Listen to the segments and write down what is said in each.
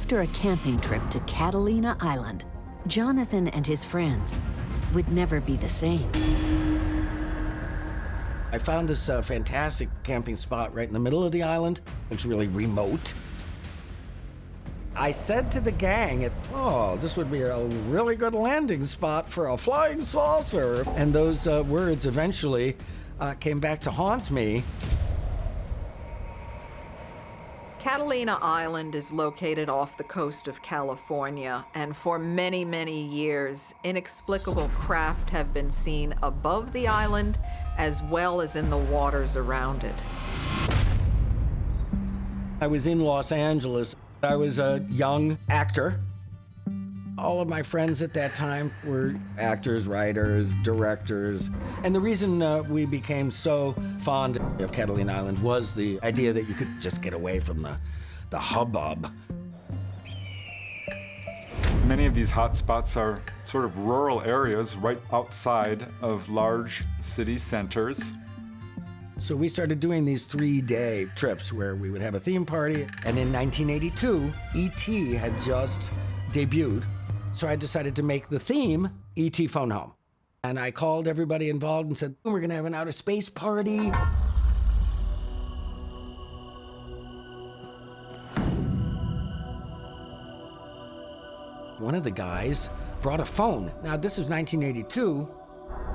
After a camping trip to Catalina Island, Jonathan and his friends would never be the same. I found this fantastic camping spot right in the middle of the island. It's really remote. I said to the gang, oh, this would be a really good landing spot for a flying saucer. And those words eventually came back to haunt me. Catalina Island is located off the coast of California, and for many, many years, inexplicable craft have been seen above the island as well as in the waters around it. I was in Los Angeles. I was a young actor. All of my friends at that time were actors, writers, directors. And the reason we became so fond of Catalina Island was the idea that you could just get away from the hubbub. Many of these hot spots are sort of rural areas right outside of large city centers. So we started doing these 3-day trips where we would have a theme party. And in 1982, E.T. had just debuted. So I decided to make the theme E.T. Phone Home. And I called everybody involved and said, we're gonna have an outer space party. One of the guys brought a phone. Now this was 1982,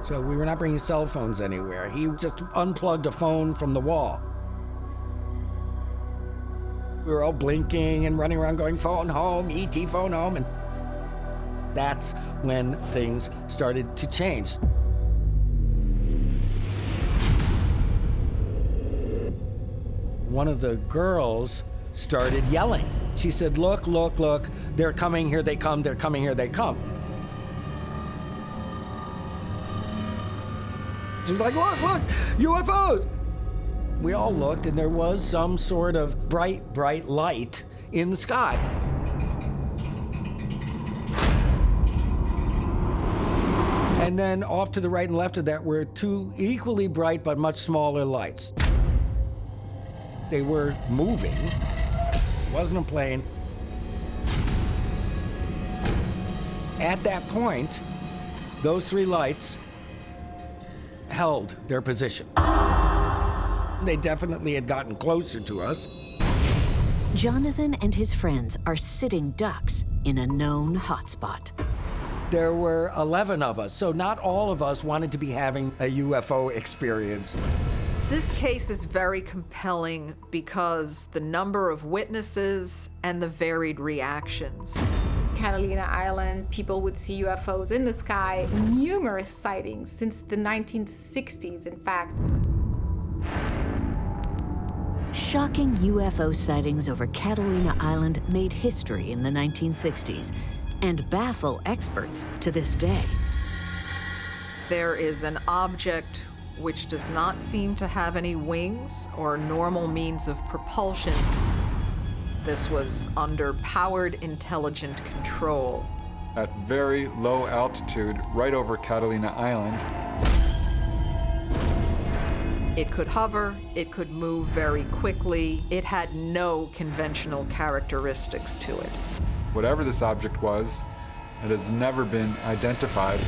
so we were not bringing cell phones anywhere. He just unplugged a phone from the wall. We were all blinking and running around going, phone home, E.T. phone home. And that's when things started to change. One of the girls started yelling. She said, look, look, look, they're coming, here they come, they're coming, here they come. She was like, look, look, UFOs. We all looked and there was some sort of bright, bright light in the sky. And then off to the right and left of that were two equally bright but much smaller lights. They were moving. It wasn't a plane. At that point, those three lights held their position. They definitely had gotten closer to us. Jonathan and his friends are sitting ducks in a known hotspot. There were 11 of us, so not all of us wanted to be having a UFO experience. This case is very compelling because the number of witnesses and the varied reactions. Catalina Island, people would see UFOs in the sky, numerous sightings since the 1960s, in fact. Shocking UFO sightings over Catalina Island made history in the 1960s and baffle experts to this day. There is an object which does not seem to have any wings or normal means of propulsion. This was under powered intelligent control. At very low altitude, right over Catalina Island. It could hover, it could move very quickly. It had no conventional characteristics to it. Whatever this object was, it has never been identified.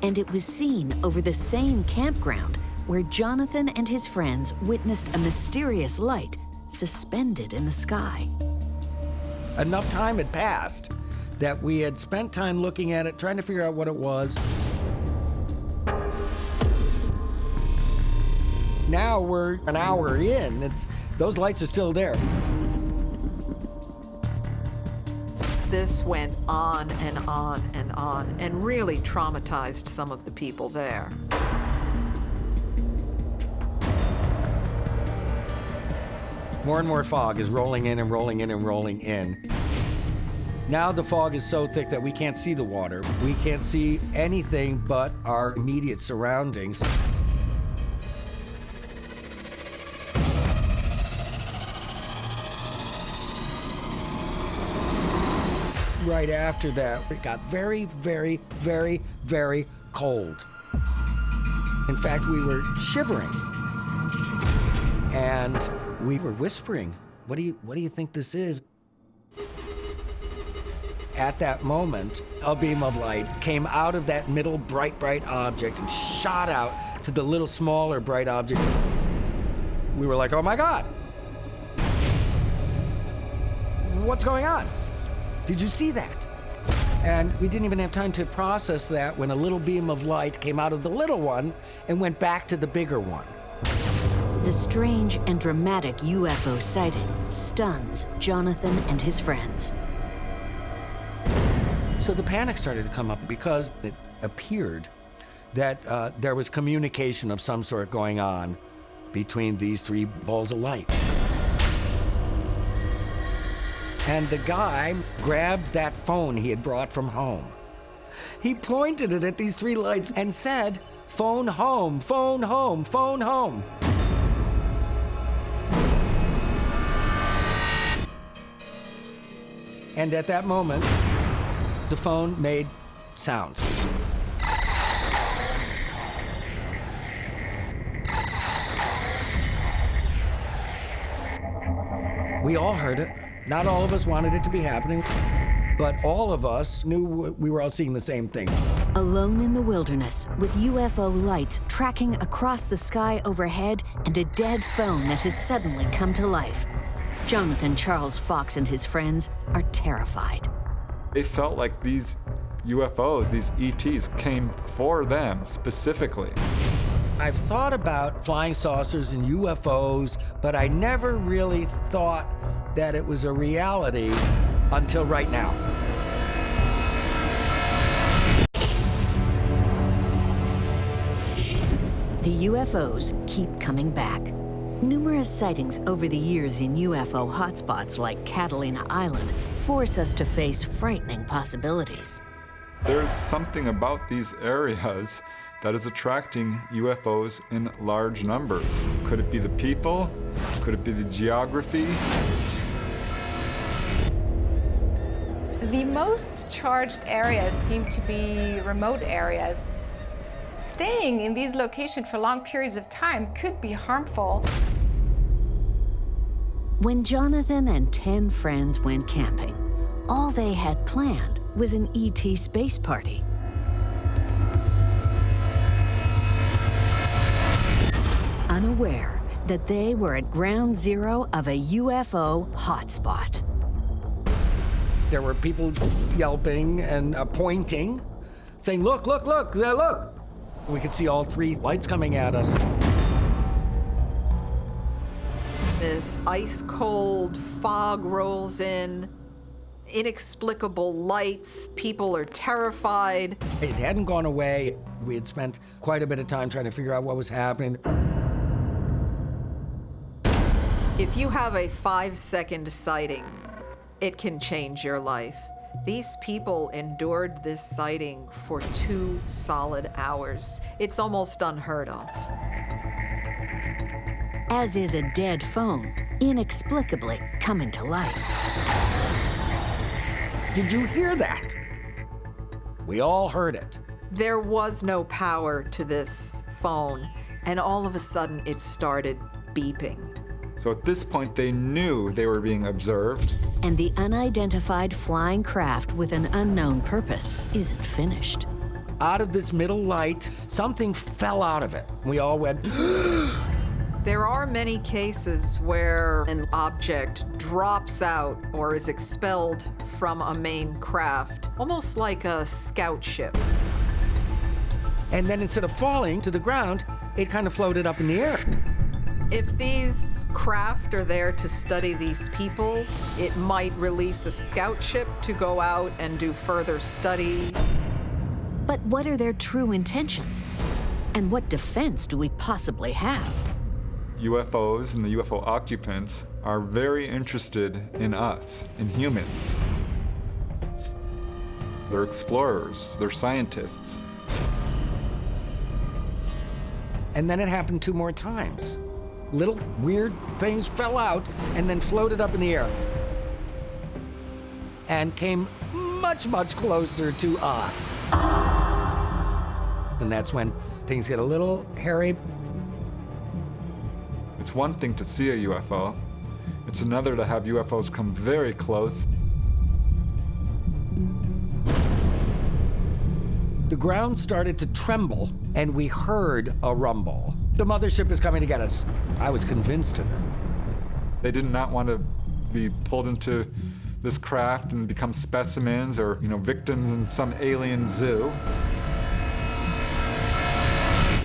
And it was seen over the same campground where Jonathan and his friends witnessed a mysterious light suspended in the sky. Enough time had passed that we had spent time looking at it, trying to figure out what it was. Now we're an hour in, those lights are still there. This went on and on and on and really traumatized some of the people there. More and more fog is rolling in and rolling in and rolling in. Now the fog is so thick that we can't see the water. We can't see anything but our immediate surroundings. Right after that, it got very, very, very, very cold. In fact, we were shivering. And we were whispering what do you think this is? At that moment, a beam of light came out of that middle bright object and shot out to the little smaller bright object. We were like, oh my God. What's going on? Did you see that? And we didn't even have time to process that when a little beam of light came out of the little one and went back to the bigger one. The strange and dramatic UFO sighting stuns Jonathan and his friends. So the panic started to come up because it appeared that there was communication of some sort going on between these three balls of light. And the guy grabbed that phone he had brought from home. He pointed it at these three lights and said, "Phone home, phone home, phone home." And at that moment, the phone made sounds. We all heard it. Not all of us wanted it to be happening, but all of us knew we were all seeing the same thing. Alone in the wilderness, with UFO lights tracking across the sky overhead and a dead phone that has suddenly come to life, Jonathan Charles Fox and his friends are terrified. They felt like these UFOs, these ETs, came for them specifically. I've thought about flying saucers and UFOs, but I never really thought that it was a reality until right now. The UFOs keep coming back. Numerous sightings over the years in UFO hotspots like Catalina Island force us to face frightening possibilities. There's something about these areas that is attracting UFOs in large numbers. Could it be the people? Could it be the geography? The most charged areas seem to be remote areas. Staying in these locations for long periods of time could be harmful. When Jonathan and 10 friends went camping, all they had planned was an ET space party. Unaware that they were at ground zero of a UFO hotspot. There were people yelping and pointing, saying, "Look, look, look, there, look." We could see all three lights coming at us. This ice-cold fog rolls in, inexplicable lights, people are terrified. It hadn't gone away. We had spent quite a bit of time trying to figure out what was happening. If you have a 5-second sighting, it can change your life. These people endured this sighting for 2 solid hours. It's almost unheard of. As is a dead phone, inexplicably coming to life. Did you hear that? We all heard it. There was no power to this phone, and all of a sudden it started beeping. So at this point, they knew they were being observed. And the unidentified flying craft with an unknown purpose isn't finished. Out of this middle light, something fell out of it. We all went, There are many cases where an object drops out or is expelled from a main craft, almost like a scout ship. and then instead of falling to the ground, it kind of floated up in the air. If these craft are there to study these people, it might release a scout ship to go out and do further study. But what are their true intentions? And what defense do we possibly have? UFOs and the UFO occupants are very interested in us, in humans. They're explorers, they're scientists. And then it happened 2 more times. Little weird things fell out and then floated up in the air and came much, much closer to us. And that's when things get a little hairy. It's one thing to see a UFO. It's another to have UFOs come very close. The ground started to tremble, and we heard a rumble. The mothership is coming to get us. I was convinced of it. They did not want to be pulled into this craft and become specimens or, victims in some alien zoo.